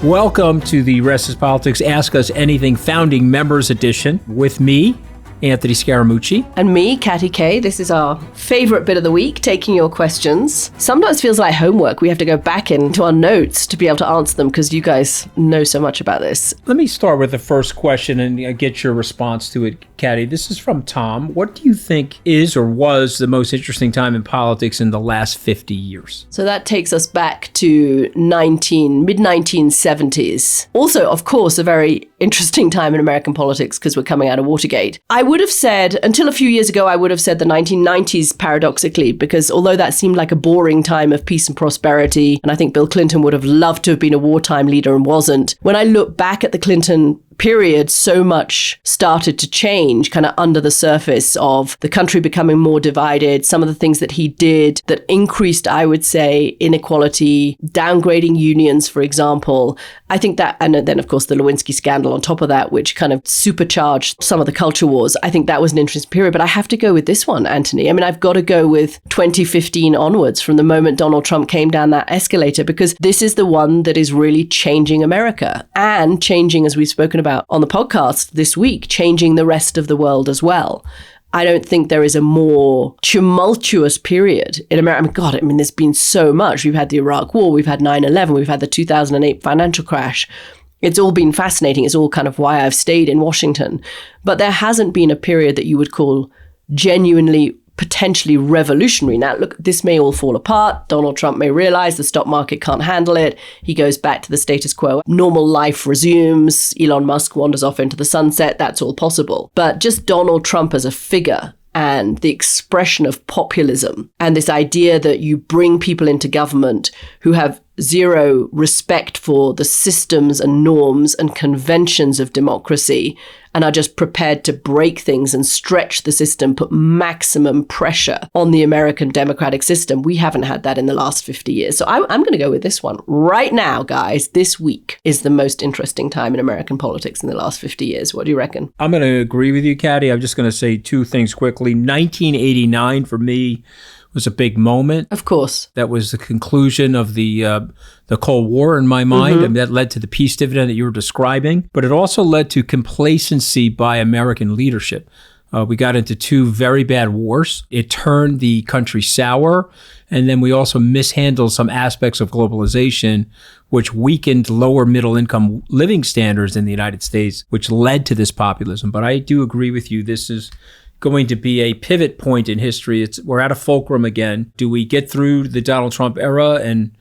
Welcome to the Restless Politics Ask Us Anything Founding Members Edition with me, Anthony Scaramucci. And me, Katty Kay. This is our favorite bit of the week, taking your questions. Sometimes feels like homework. We have to go back into our notes to be able to answer them because you guys know so much about this. Let me start with the first question and get your response to it, Katty. This is from Tom. What do you think is or was the most interesting time in politics in the last 50 years? So that takes us back to mid-1970s. Also, of course, a very interesting time in American politics because we're coming out of Watergate. I would have said, until a few years ago, I would have said the 1990s paradoxically, because although that seemed like a boring time of peace and prosperity, and I think Bill Clinton would have loved to have been a wartime leader and wasn't, when I look back at the Clinton period, so much started to change kind of under the surface of the country becoming more divided, some of the things that he did that increased, I would say, inequality, downgrading unions, for example. I think that, and then of course the Lewinsky scandal on top of that, which kind of supercharged some of the culture wars. I think that was an interesting period, but I have to go with this one, Anthony. I mean, I've got to go with 2015 onwards from the moment Donald Trump came down that escalator, because this is the one that is really changing America and changing, as we've spoken about on the podcast this week, changing the rest of the world as well. I don't think there is a more tumultuous period in America. There's been so much. We've had the Iraq War, we've had 9/11, we've had the 2008 financial crash. It's all been fascinating. It's all kind of why I've stayed in Washington. But there hasn't been a period that you would call genuinely potentially revolutionary. Now, look, this may all fall apart. Donald Trump may realize the stock market can't handle it. He goes back to the status quo. Normal life resumes. Elon Musk wanders off into the sunset. That's all possible. But just Donald Trump as a figure and the expression of populism and this idea that you bring people into government who have zero respect for the systems and norms and conventions of democracy and are just prepared to break things and stretch the system, put maximum pressure on the American democratic system. We haven't had that in the last 50 years. So I'm going to go with this one. Right now, guys, this week is the most interesting time in American politics in the last 50 years. What do you reckon? I'm going to agree with you, Katty. I'm just going to say two things quickly. 1989 for me was a big moment. Of course. That was the conclusion of the Cold War in my mind, and that led to the peace dividend that you were describing. But it also led to complacency by American leadership. We got into two very bad wars. It turned the country sour, and then we also mishandled some aspects of globalization, which weakened lower middle income living standards in the United States, which led to this populism. But I do agree with you. This is going to be a pivot point in history. We're at a fulcrum again. Do we get through the Donald Trump era and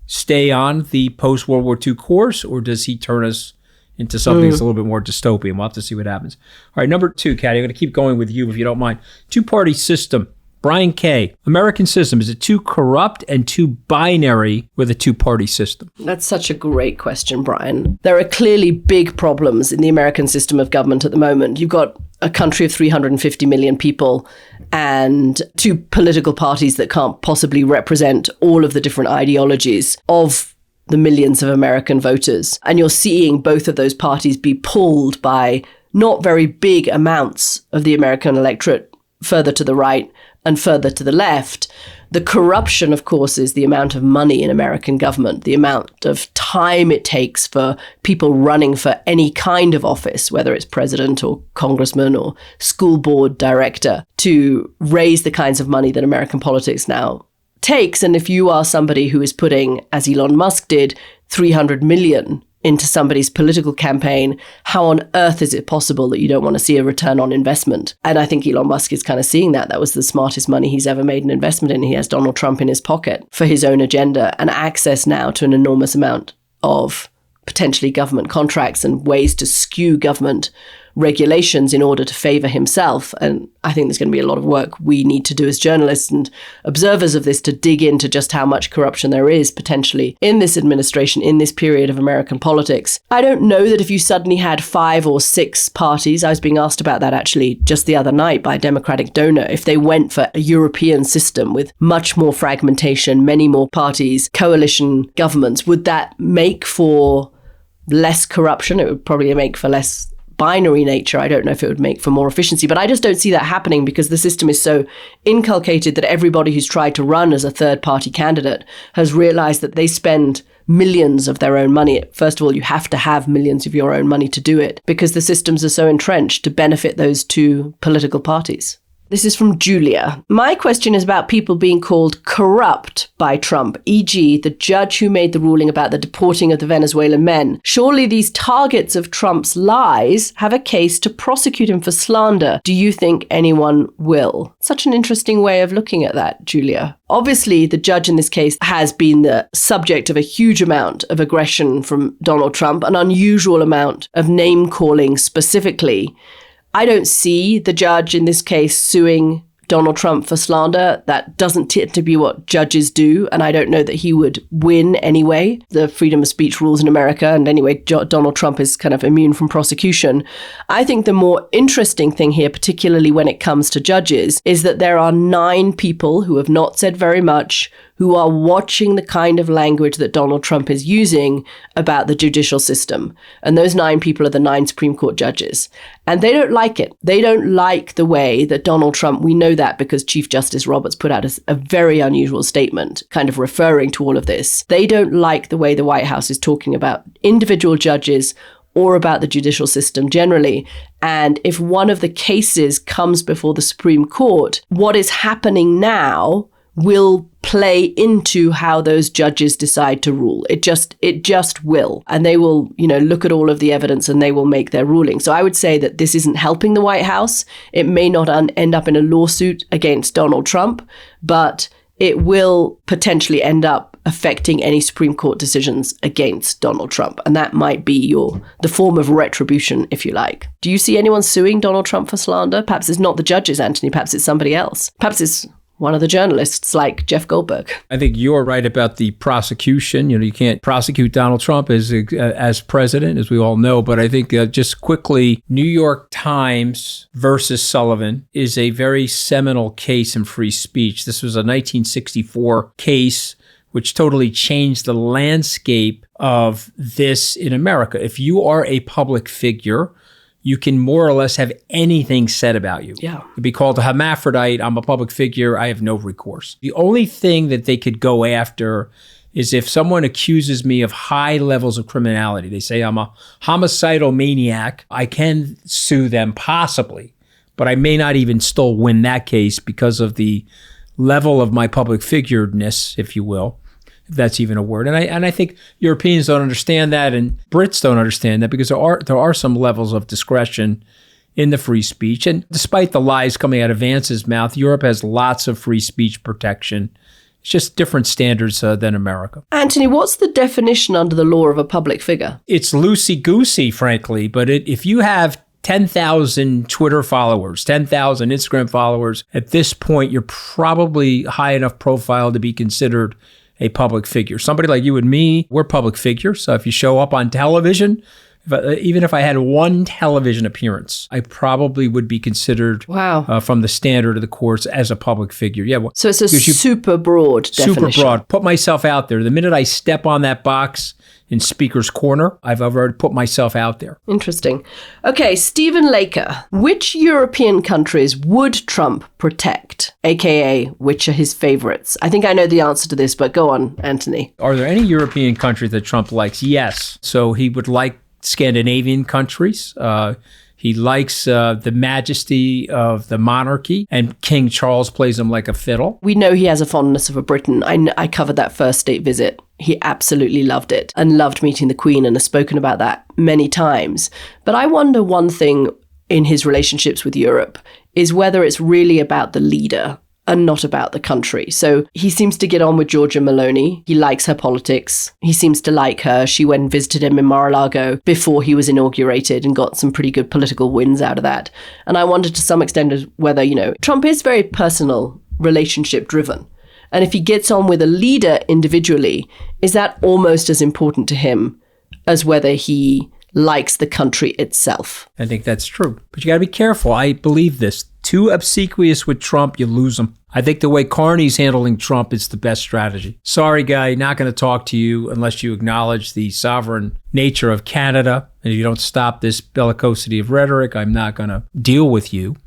stay on the post-World War II course, or does he turn us into something that's a little bit more dystopian? We'll have to see what happens. All right, number two, Katty, I'm going to keep going with you if you don't mind. Two-party system. Brian K. American system, is it too corrupt and too binary with a two-party system? That's such a great question, Brian. There are clearly big problems in the American system of government at the moment. You've got a country of 350 million people and two political parties that can't possibly represent all of the different ideologies of the millions of American voters. And you're seeing both of those parties be pulled by not very big amounts of the American electorate further to the right and further to the left. The corruption, of course, is the amount of money in American government, the amount of time it takes for people running for any kind of office, whether it's president or congressman or school board director, to raise the kinds of money that American politics now takes. And if you are somebody who is putting, as Elon Musk did, 300 million into somebody's political campaign, how on earth is it possible that you don't want to see a return on investment? And I think Elon Musk is kind of seeing that. That was the smartest money he's ever made an investment in. He has Donald Trump in his pocket for his own agenda and access now to an enormous amount of potentially government contracts and ways to skew government regulations in order to favor himself. And I think there's going to be a lot of work we need to do as journalists and observers of this to dig into just how much corruption there is potentially in this administration, in this period of American politics. I don't know that if you suddenly had 5 or 6 parties, I was being asked about that actually just the other night by a Democratic donor, if they went for a European system with much more fragmentation, many more parties, coalition governments, would that make for less corruption? It would probably make for less binary nature, I don't know if it would make for more efficiency. But I just don't see that happening because the system is so inculcated that everybody who's tried to run as a third-party candidate has realized that they spend millions of their own money. First of all, you have to have millions of your own money to do it because the systems are so entrenched to benefit those two political parties. This is from Julia. My question is about people being called corrupt by Trump, e.g. the judge who made the ruling about the deporting of the Venezuelan men. Surely these targets of Trump's lies have a case to prosecute him for slander. Do you think anyone will? Such an interesting way of looking at that, Julia. Obviously, the judge in this case has been the subject of a huge amount of aggression from Donald Trump, an unusual amount of name-calling specifically. I don't see the judge in this case suing Donald Trump for slander. That doesn't tend to be what judges do, and I don't know that he would win anyway. The freedom of speech rules in America, and anyway, Donald Trump is kind of immune from prosecution. I think the more interesting thing here, particularly when it comes to judges, is that there are 9 people who have not said very much, who are watching the kind of language that Donald Trump is using about the judicial system. And those 9 people are the 9 Supreme Court judges. And they don't like it. They don't like the way that Donald Trump, we know that because Chief Justice Roberts put out a very unusual statement kind of referring to all of this. They don't like the way the White House is talking about individual judges or about the judicial system generally. And if one of the cases comes before the Supreme Court, what is happening now will play into how those judges decide to rule. It just will. And they will, look at all of the evidence and they will make their ruling. So I would say that this isn't helping the White House. It may not end up in a lawsuit against Donald Trump, but it will potentially end up affecting any Supreme Court decisions against Donald Trump. And that might be the form of retribution, if you like. Do you see anyone suing Donald Trump for slander? Perhaps it's not the judges, Anthony. Perhaps it's somebody else. Perhaps it's one of the journalists like Jeff Goldberg. I think you're right about the prosecution. You can't prosecute Donald Trump as president, as we all know. But I think just quickly, New York Times versus Sullivan is a very seminal case in free speech. This was a 1964 case which totally changed the landscape of this in America. If you are a public figure, you can more or less have anything said about you. Yeah. You'd be called a hermaphrodite. I'm a public figure. I have no recourse. The only thing that they could go after is if someone accuses me of high levels of criminality. They say I'm a homicidal maniac. I can sue them possibly, but I may not even still win that case because of the level of my public figureness, if you will. That's even a word. And I think Europeans don't understand that, and Brits don't understand that, because there are some levels of discretion in the free speech. And despite the lies coming out of Vance's mouth, Europe has lots of free speech protection. It's just different standards than America. Anthony, what's the definition under the law of a public figure? It's loosey-goosey, frankly, but if you have 10,000 Twitter followers, 10,000 Instagram followers, at this point, you're probably high enough profile to be considered a public figure. Somebody like you and me, we're public figures. So if you show up on television, even if I had one television appearance, I probably would be considered from the standard of the courts as a public figure. Yeah. So it's a super broad definition. Super broad. Put myself out there. The minute I step on that box in Speaker's Corner, I've already put myself out there. Interesting. Okay, Stephen Laker. Which European countries would Trump protect, aka which are his favorites? I think I know the answer to this, but go on, Anthony. Are there any European countries that Trump likes? Yes. So he would like Scandinavian countries. He likes the majesty of the monarchy, and King Charles plays him like a fiddle. We know he has a fondness for Britain. I covered that first state visit. He absolutely loved it and loved meeting the Queen, and has spoken about that many times. But I wonder one thing in his relationships with Europe is whether it's really about the leader and not about the country. So he seems to get on with Giorgia Meloni. He likes her politics. He seems to like her. She went and visited him in Mar-a-Lago before he was inaugurated and got some pretty good political wins out of that. And I wonder to some extent whether, Trump is very personal, relationship driven. And if he gets on with a leader individually, is that almost as important to him as whether he likes the country itself? I think that's true. But you got to be careful. I believe this. too obsequious with Trump, you lose them. I think the way Carney's handling Trump is the best strategy. Sorry, guy, not going to talk to you unless you acknowledge the sovereign nature of Canada. And if you don't stop this bellicosity of rhetoric, I'm not going to deal with you.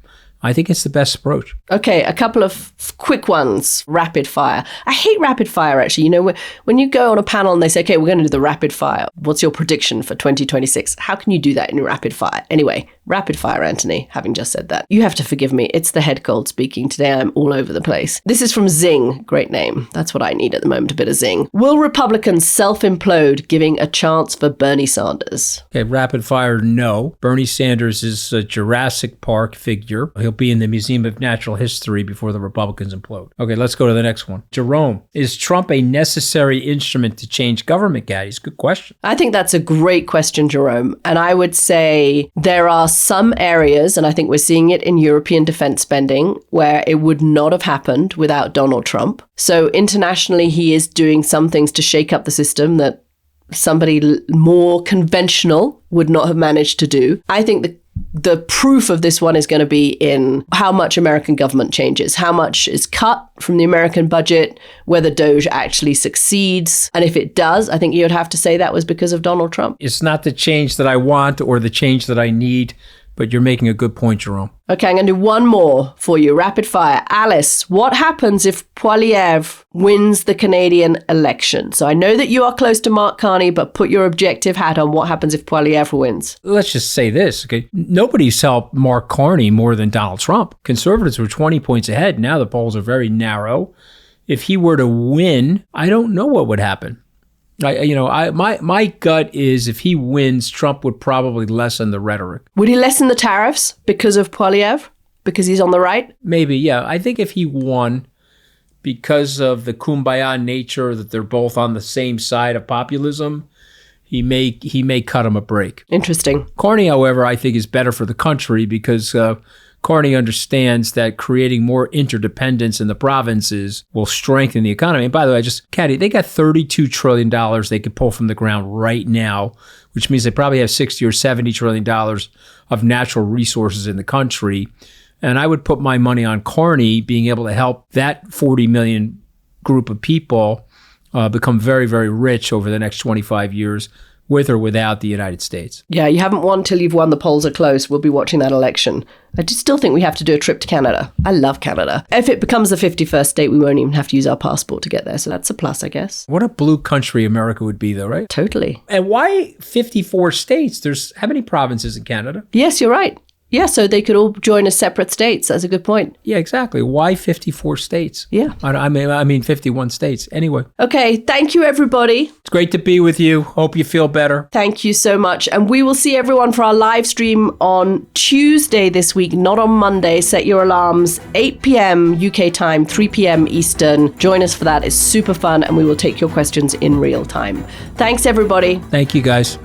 I think it's the best approach. Okay, a couple of quick ones. Rapid fire. I hate rapid fire, actually. You know, when you go on a panel and they say, okay, we're going to do the rapid fire. What's your prediction for 2026? How can you do that in rapid fire? Anyway, rapid fire, Anthony, having just said that. You have to forgive me. It's the head cold speaking. Today I'm all over the place. This is from Zing. Great name. That's what I need at the moment, a bit of Zing. Will Republicans self-implode, giving a chance for Bernie Sanders? Okay, rapid fire, no. Bernie Sanders is a Jurassic Park figure. He'll be in the Museum of Natural History before the Republicans implode. Okay, let's go to the next one. Jerome, is Trump a necessary instrument to change government, Gaddies? Good question. I think that's a great question, Jerome. And I would say there are some areas, and I think we're seeing it in European defense spending, where it would not have happened without Donald Trump. So internationally, he is doing some things to shake up the system that somebody more conventional would not have managed to do. I think the proof of this one is going to be in how much American government changes, how much is cut from the American budget, whether DOGE actually succeeds. And if it does, I think you would have to say that was because of Donald Trump. It's not the change that I want or the change that I need, but you're making a good point, Jerome. Okay, I'm going to do one more for you. Rapid fire. Alice, what happens if Poilievre wins the Canadian election? So I know that you are close to Mark Carney, but put your objective hat on. What happens if Poilievre wins? Let's just say this, okay? Nobody's helped Mark Carney more than Donald Trump. Conservatives were 20 points ahead. Now the polls are very narrow. If he were to win, I don't know what would happen. My gut is if he wins, Trump would probably lessen the rhetoric. Would he lessen the tariffs because of Poilievre? Because he's on the right? Maybe, yeah. I think if he won, because of the kumbaya nature that they're both on the same side of populism, he may cut him a break. Interesting. Carney, however, I think is better for the country because Carney understands that creating more interdependence in the provinces will strengthen the economy. And by the way, Caddy, they got $32 trillion they could pull from the ground right now, which means they probably have $60 or $70 trillion of natural resources in the country. And I would put my money on Carney being able to help that 40 million group of people become very, very rich over the next 25 years, with or without the United States. Yeah, you haven't won till you've won. The polls are close. We'll be watching that election. I just still think we have to do a trip to Canada. I love Canada. If it becomes the 51st state, we won't even have to use our passport to get there. So that's a plus, I guess. What a blue country America would be, though, right? Totally. And why 54 states? There's how many provinces in Canada? Yes, you're right. Yeah, so they could all join as separate states. That's a good point. Yeah, exactly. Why 54 states? Yeah. I mean 51 states. Anyway. Okay, thank you, everybody. It's great to be with you. Hope you feel better. Thank you so much. And we will see everyone for our live stream on Tuesday this week, not on Monday. Set your alarms, 8 p.m. UK time, 3 p.m. Eastern. Join us for that. It's super fun, and we will take your questions in real time. Thanks, everybody. Thank you, guys.